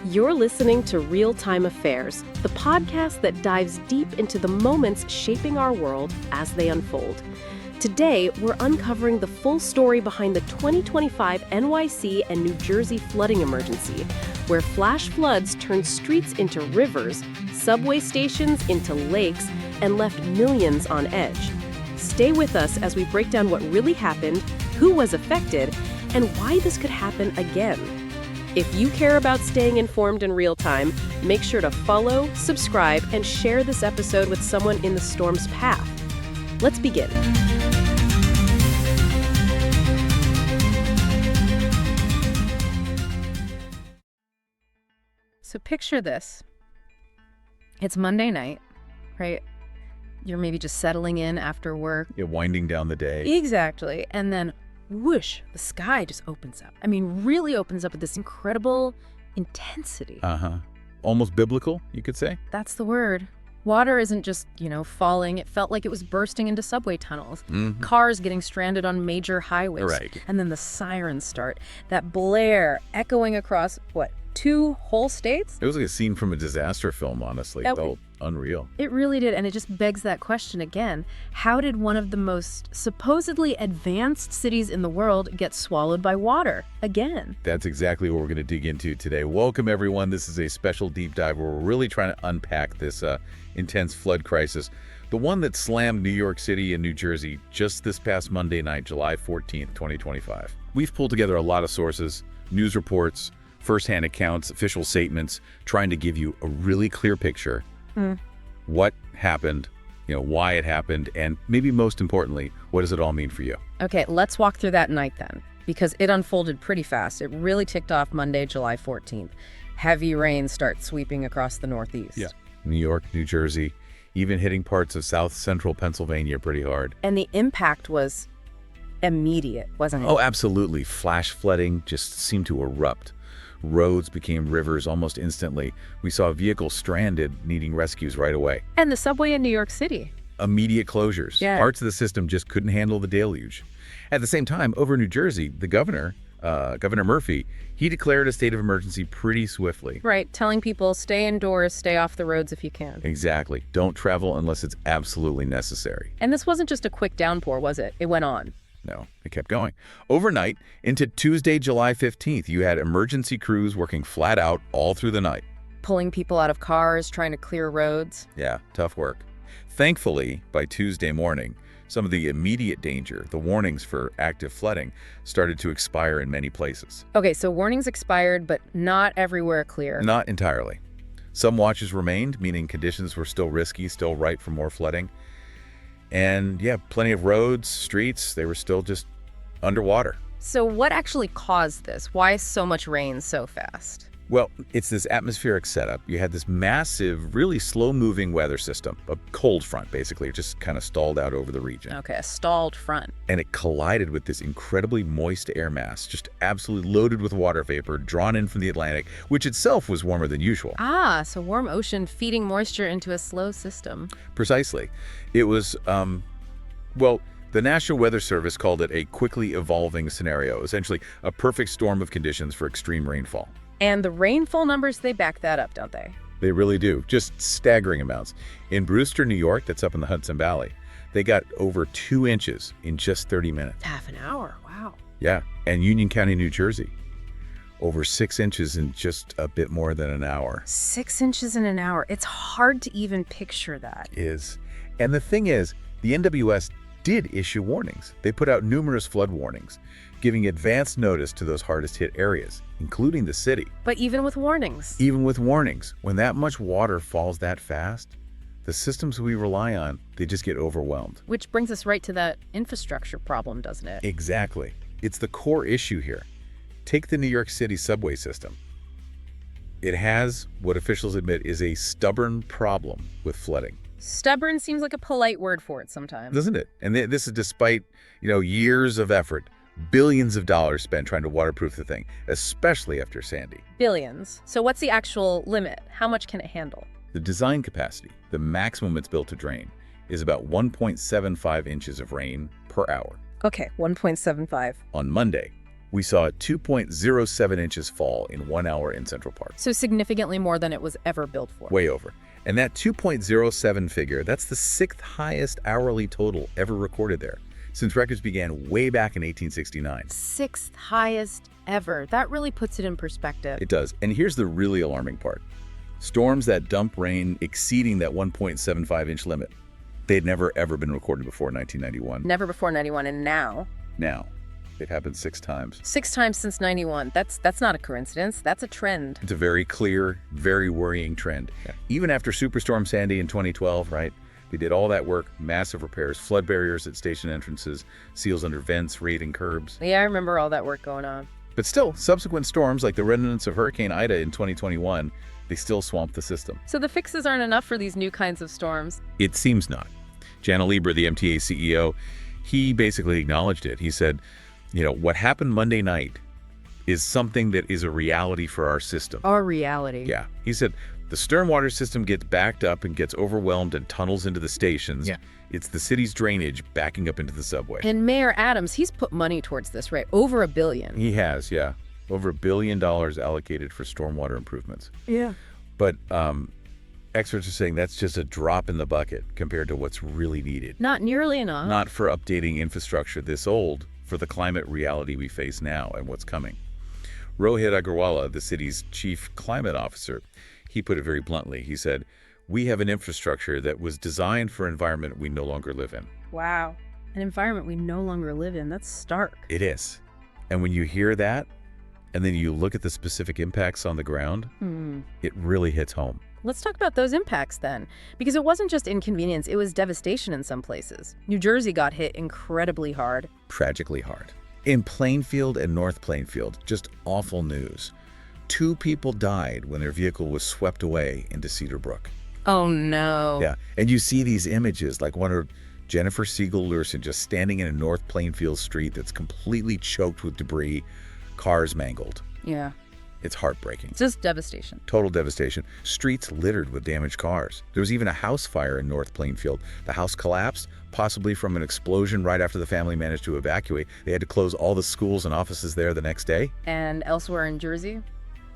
You're listening to Real Time Affairs, the podcast that dives deep into the moments shaping our world as they unfold. Today, we're uncovering the full story behind the 2025 NYC and New Jersey flooding emergency, where flash floods turned streets into rivers, subway stations into lakes, and left millions on edge. Stay with us as we break down what really happened, who was affected, and why this could happen again. If you care about staying informed in real time, make sure to follow, subscribe, and share this episode with someone in the storm's path. Let's begin. So picture this. It's Monday night, right? You're maybe just settling in after work. You're winding down the day. Exactly. And then whoosh, the sky just opens up. I mean, really opens up with this incredible intensity. Almost biblical, you could say. That's the word. Water isn't just, falling. It felt like it was bursting into subway tunnels. Cars getting stranded on major highways. Right. And then the sirens start. That blare echoing across, two whole states? It was like a scene from a disaster film, honestly. It felt unreal. It really did, and it just begs that question again. How did one of the most supposedly advanced cities in the world get swallowed by water again? That's exactly what we're going to dig into today. Welcome, everyone. This is a special deep dive where we're really trying to unpack this intense flood crisis, the one that slammed New York City and New Jersey just this past Monday night, July 14th, 2025. We've pulled together a lot of sources, news reports, firsthand accounts, official statements, trying to give you a really clear picture. What happened, why it happened, and maybe most importantly, what does it all mean for you? Okay, let's walk through that night then, because it unfolded pretty fast. It really ticked off Monday, July 14th. Heavy rain starts sweeping across the Northeast. Yeah. New York, New Jersey, even hitting parts of south central Pennsylvania pretty hard. And the impact was immediate, wasn't it? Oh, absolutely. Flash flooding just seemed to erupt. Roads became rivers almost instantly. We saw vehicles stranded, needing rescues right away. And the subway in New York City. Immediate closures. Yeah. Parts of the system just couldn't handle the deluge. At the same time, over New Jersey, the governor, Governor Murphy, he declared a state of emergency pretty swiftly. Right, telling people stay indoors, stay off the roads if you can. Exactly. Don't travel unless it's absolutely necessary. And this wasn't just a quick downpour, was it? It went on. No, it kept going. Overnight, into Tuesday, July 15th, you had emergency crews working flat out all through the night. Pulling people out of cars, trying to clear roads. Yeah, tough work. Thankfully, by Tuesday morning, some of the immediate danger, the warnings for active flooding, started to expire in many places. Okay, so warnings expired, but not everywhere clear. Not entirely. Some watches remained, meaning conditions were still risky, still ripe for more flooding. And yeah, plenty of roads, streets, they were still just underwater. So what actually caused this? Why so much rain so fast? Well, it's this atmospheric setup. You had this massive, really slow-moving weather system, a cold front, basically. It just kind of stalled out over the region. Okay, a stalled front. And it collided with this incredibly moist air mass, just absolutely loaded with water vapor, drawn in from the Atlantic, which itself was warmer than usual. So warm ocean feeding moisture into a slow system. Precisely. It was, the National Weather Service called it a quickly evolving scenario, essentially a perfect storm of conditions for extreme rainfall. And the rainfall numbers, they back that up, don't they? They really do. Just staggering amounts. In Brewster, New York, that's up in the Hudson Valley, they got over 2 inches in just 30 minutes. Half an hour, wow. Yeah, and Union County, New Jersey, over 6 inches in just a bit more than an hour. 6 inches in an hour. It's hard to even picture that. And the thing is, the NWS did issue warnings. They put out numerous flood warnings, giving advance notice to those hardest hit areas, including the city. But even with warnings? Even with warnings, when that much water falls that fast, the systems we rely on, they just get overwhelmed. Which brings us right to that infrastructure problem, doesn't it? Exactly. It's the core issue here. Take the New York City subway system. It has what officials admit is a stubborn problem with flooding. Stubborn seems like a polite word for it sometimes. Doesn't it? And this is despite, years of effort, billions of dollars spent trying to waterproof the thing, especially after Sandy. Billions. So what's the actual limit? How much can it handle? The design capacity, the maximum it's built to drain, is about 1.75 inches of rain per hour. Okay, 1.75. On Monday, We saw 2.07 inches fall in 1 hour in Central Park. So significantly more than it was ever built for. Way over. And that 2.07 figure, that's the 6th highest hourly total ever recorded there, since records began way back in 1869. 6th highest ever. That really puts it in perspective. It does. And here's the really alarming part. Storms that dump rain exceeding that 1.75-inch limit. They had never, ever been recorded before 1991. Never before 91, and now? Now, it happened 6 times. 6 times since 91. That's not a coincidence. That's a trend. It's a very clear, very worrying trend. Yeah. Even after Superstorm Sandy in 2012, right? They did all that work, massive repairs, flood barriers at station entrances, seals under vents, raiding curbs. Yeah, I remember all that work going on. But still, subsequent storms like the remnants of Hurricane Ida in 2021, they still swamped the system. So the fixes aren't enough for these new kinds of storms? It seems not. Jana Lieber, the MTA CEO, he basically acknowledged it. He said, what happened Monday night is something that is a reality for our system. Our reality. Yeah. He said, the Stern water system gets backed up and gets overwhelmed and tunnels into the stations. Yeah. It's the city's drainage backing up into the subway. And Mayor Adams, he's put money towards this, right? Over $1 billion. He has, yeah. Over $1 billion allocated for stormwater improvements. Yeah. But experts are saying that's just a drop in the bucket compared to what's really needed. Not nearly enough. Not for updating infrastructure this old, for the climate reality we face now and what's coming. Rohit Agarwala, the city's chief climate officer, he put it very bluntly. He said, we have an infrastructure that was designed for an environment we no longer live in. Wow. An environment we no longer live in. That's stark. It is. And when you hear that, and then you look at the specific impacts on the ground, it really hits home. Let's talk about those impacts then, because it wasn't just inconvenience, it was devastation in some places. New Jersey got hit incredibly hard. Tragically hard. In Plainfield and North Plainfield, just awful news. 2 people died when their vehicle was swept away into Cedar Brook. Oh no. Yeah, and you see these images like one of Jennifer Siegel-Lurson just standing in a North Plainfield street that's completely choked with debris, cars mangled. Yeah. It's heartbreaking. It's just devastation. Total devastation. Streets littered with damaged cars. There was even a house fire in North Plainfield. The house collapsed, possibly from an explosion right after the family managed to evacuate. They had to close all the schools and offices there the next day. And elsewhere in Jersey,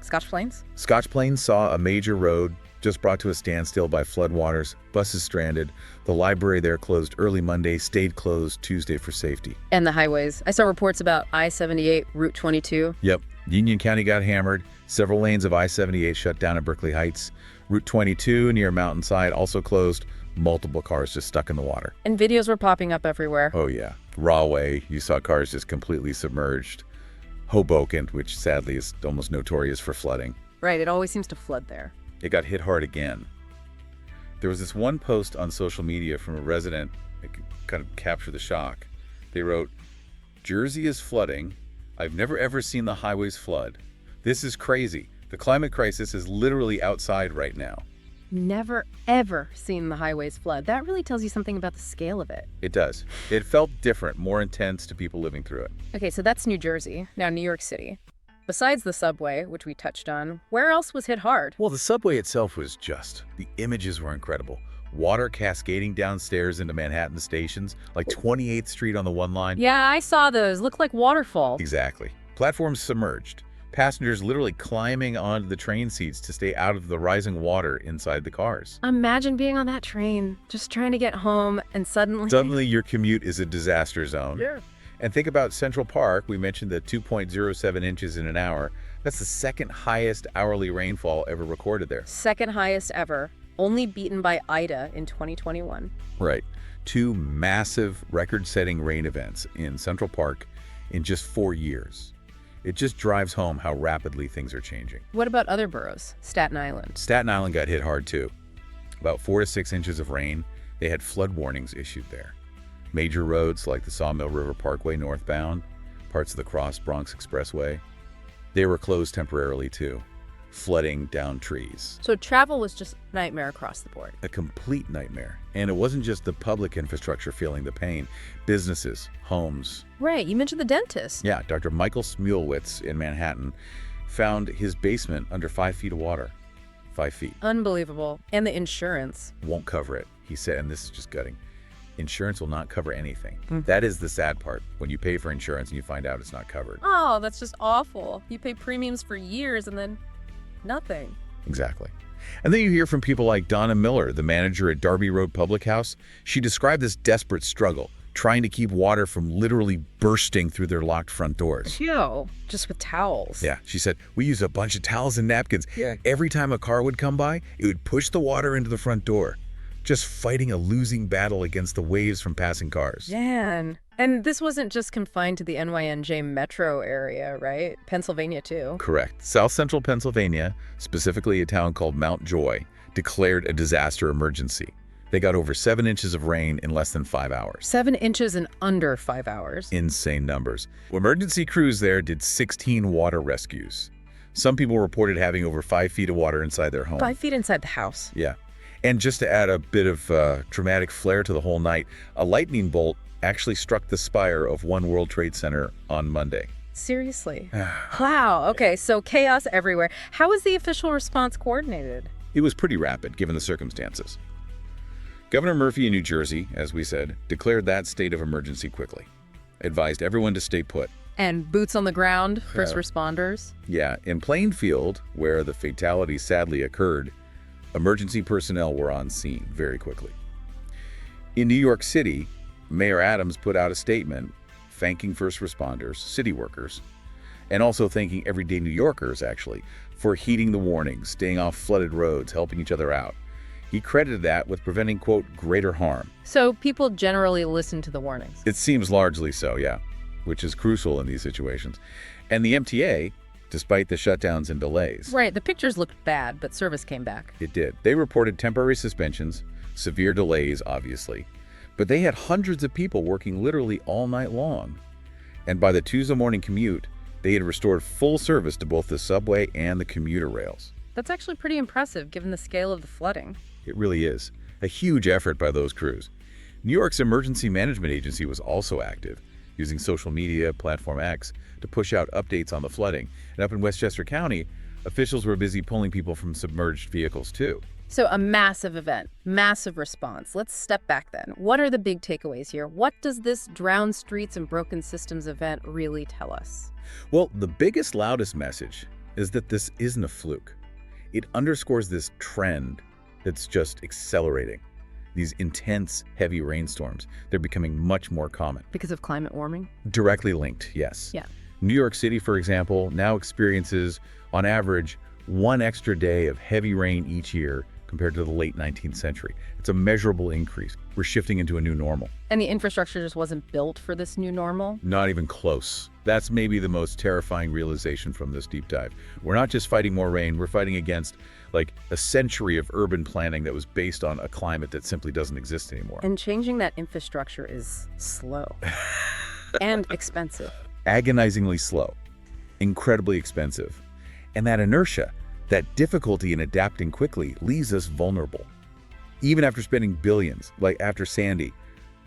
Scotch Plains? Scotch Plains saw a major road just brought to a standstill by floodwaters, buses stranded. The library there closed early Monday, stayed closed Tuesday for safety. And the highways. I saw reports about I-78, Route 22. Yep. Union County got hammered. Several lanes of I-78 shut down at Berkeley Heights. Route 22 near Mountainside also closed. Multiple cars just stuck in the water. And videos were popping up everywhere. Oh, yeah. Rahway, you saw cars just completely submerged. Hoboken, which sadly is almost notorious for flooding. Right, it always seems to flood there. It got hit hard again. There was this one post on social media from a resident that could kind of capture the shock. They wrote, Jersey is flooding. I've never ever seen the highways flood. This is crazy. The climate crisis is literally outside right now. Never, ever seen the highways flood. That really tells you something about the scale of it. It does. It felt different, more intense to people living through it. Okay, so that's New Jersey. Now New York City. Besides the subway, which we touched on, where else was hit hard? Well, the subway itself was the images were incredible. Water cascading downstairs into Manhattan stations, like 28th Street on the one line. Yeah, I saw those. Looked like waterfall. Exactly. Platforms submerged. Passengers literally climbing onto the train seats to stay out of the rising water inside the cars. Imagine being on that train, just trying to get home, and suddenly your commute is a disaster zone. Yeah. And think about Central Park. We mentioned the 2.07 inches in an hour. That's the 2nd highest hourly rainfall ever recorded there. 2nd highest ever, only beaten by Ida in 2021. Right. 2 massive record-setting rain events in Central Park in just 4 years. It just drives home how rapidly things are changing. What about other boroughs? Staten Island. Staten Island got hit hard too. About 4 to 6 inches of rain. They had flood warnings issued there. Major roads like the Sawmill River Parkway northbound, parts of the Cross Bronx Expressway, they were closed temporarily too, flooding down trees. So travel was just a nightmare across the board. A complete nightmare. And it wasn't just the public infrastructure feeling the pain. Businesses, homes. Right, you mentioned the dentist. Yeah, Dr. Michael Smulewitz in Manhattan found his basement under 5 feet of water. 5 feet. Unbelievable. And the insurance won't cover it, he said, and this is just gutting. insurance will not cover anything. That is the sad part, when you pay for insurance and you find out it's not covered. Oh, that's just awful. You pay premiums for years and then nothing. Exactly. And then you hear from people like Donna Miller, the manager at Darby Road Public House. She described this desperate struggle, trying to keep water from literally bursting through their locked front doors. Ew, just with towels. Yeah, she said, we use a bunch of towels and napkins. Yeah. Every time a car would come by, it would push the water into the front door, just fighting a losing battle against the waves from passing cars. Man. And this wasn't just confined to the NYNJ metro area, right? Pennsylvania, too. Correct. South Central Pennsylvania, specifically a town called Mount Joy, declared a disaster emergency. They got over 7 inches of rain in less than 5 hours. 7 inches in under 5 hours. Insane numbers. Emergency crews there did 16 water rescues. Some people reported having over 5 feet of water inside their home. 5 feet inside the house. Yeah. And just to add a bit of dramatic flair to the whole night, a lightning bolt actually struck the spire of One World Trade Center on Monday. Seriously? Wow. Okay, so chaos everywhere. How was the official response coordinated? It was pretty rapid, given the circumstances. Governor Murphy in New Jersey, as we said, declared that state of emergency quickly, advised everyone to stay put. And boots on the ground, first responders? Yeah, in Plainfield, where the fatality sadly occurred, emergency personnel were on scene very quickly. In New York City, Mayor Adams put out a statement thanking first responders, city workers, and also thanking everyday New Yorkers, actually, for heeding the warnings, staying off flooded roads, helping each other out. He credited that with preventing, quote, greater harm. So people generally listen to the warnings? It seems largely so, yeah, which is crucial in these situations. And the MTA, despite the shutdowns and delays. Right, the pictures looked bad, but service came back. It did. They reported temporary suspensions, severe delays, obviously, but they had hundreds of people working literally all night long. And by the Tuesday morning commute, they had restored full service to both the subway and the commuter rails. That's actually pretty impressive, given the scale of the flooding. It really is. A huge effort by those crews. New York's Emergency Management Agency was also active, using social media, Platform X, to push out updates on the flooding. And up in Westchester County, officials were busy pulling people from submerged vehicles, too. So a massive event, massive response. Let's step back then. What are the big takeaways here? What does this drowned streets and broken systems event really tell us? Well, the biggest, loudest message is that this isn't a fluke. It underscores this trend that's just accelerating. These intense, heavy rainstorms, they're becoming much more common. Because of climate warming? Directly linked, yes. Yeah. New York City, for example, now experiences, on average, 1 extra day of heavy rain each year compared to the late 19th century. It's a measurable increase. We're shifting into a new normal. And the infrastructure just wasn't built for this new normal? Not even close. That's maybe the most terrifying realization from this deep dive. We're not just fighting more rain, we're fighting against like a century of urban planning that was based on a climate that simply doesn't exist anymore. And changing that infrastructure is slow and expensive. Agonizingly slow, incredibly expensive. And that inertia, that difficulty in adapting quickly, leaves us vulnerable. Even after spending billions, like after Sandy.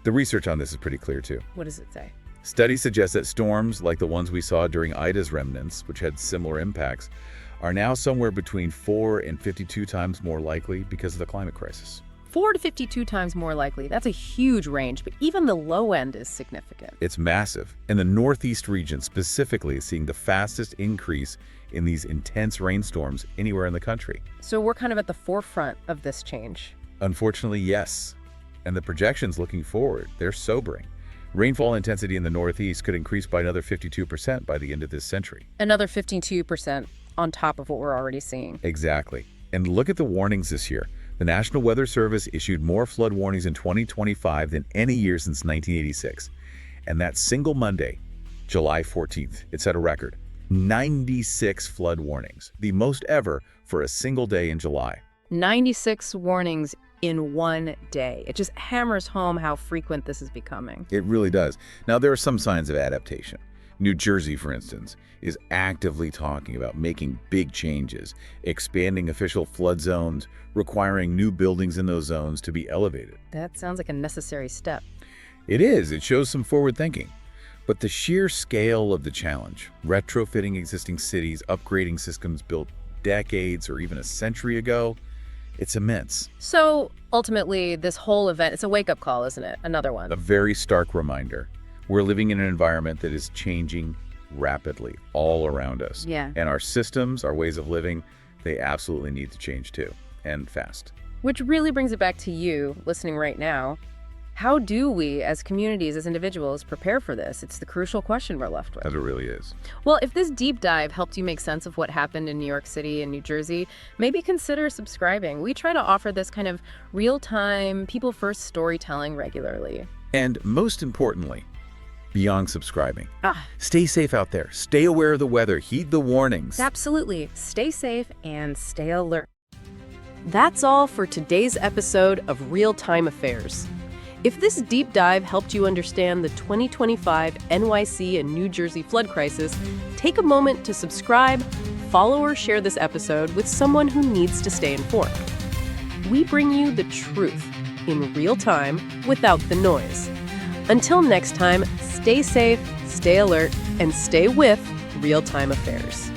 The research on this is pretty clear too. What does it say? Studies suggest that storms like the ones we saw during Ida's remnants, which had similar impacts, are now somewhere between 4 and 52 times more likely because of the climate crisis. 4 to 52 times more likely. That's a huge range, but even the low end is significant. It's massive. And the Northeast region specifically is seeing the fastest increase in these intense rainstorms anywhere in the country. So we're kind of at the forefront of this change. Unfortunately, yes. And the projections looking forward, they're sobering. Rainfall intensity in the Northeast could increase by another 52% by the end of this century. Another 52% on top of what we're already seeing. Exactly. And look at the warnings this year. The National Weather Service issued more flood warnings in 2025 than any year since 1986. And that single Monday, July 14th, it set a record. 96 flood warnings, the most ever for a single day in July. 96 warnings in one day. It just hammers home how frequent this is becoming. It really does. Now, there are some signs of adaptation. New Jersey, for instance, is actively talking about making big changes, expanding official flood zones, requiring new buildings in those zones to be elevated. That sounds like a necessary step. It is. It shows some forward thinking. But the sheer scale of the challenge, retrofitting existing cities, upgrading systems built decades or even a century ago, It's immense. So ultimately, this whole event, it's a wake-up call, isn't it? Another one. A very stark reminder. We're living in an environment that is changing rapidly all around us. Yeah. And our systems, our ways of living, they absolutely need to change too, and fast. Which really brings it back to you, listening right now. How do we, as communities, as individuals, prepare for this? It's the crucial question we're left with. As it really is. Well, if this deep dive helped you make sense of what happened in New York City and New Jersey, maybe consider subscribing. We try to offer this kind of real-time, people-first storytelling regularly. And most importantly, beyond subscribing. Ah. Stay safe out there. Stay aware of the weather. Heed the warnings. Absolutely. Stay safe and stay alert. That's all for today's episode of Real Time Affairs. If this deep dive helped you understand the 2025 NYC and New Jersey flood crisis, take a moment to subscribe, follow or share this episode with someone who needs to stay informed. We bring you the truth in real time without the noise. Until next time, stay safe, stay alert, and stay with Real Time Affairs.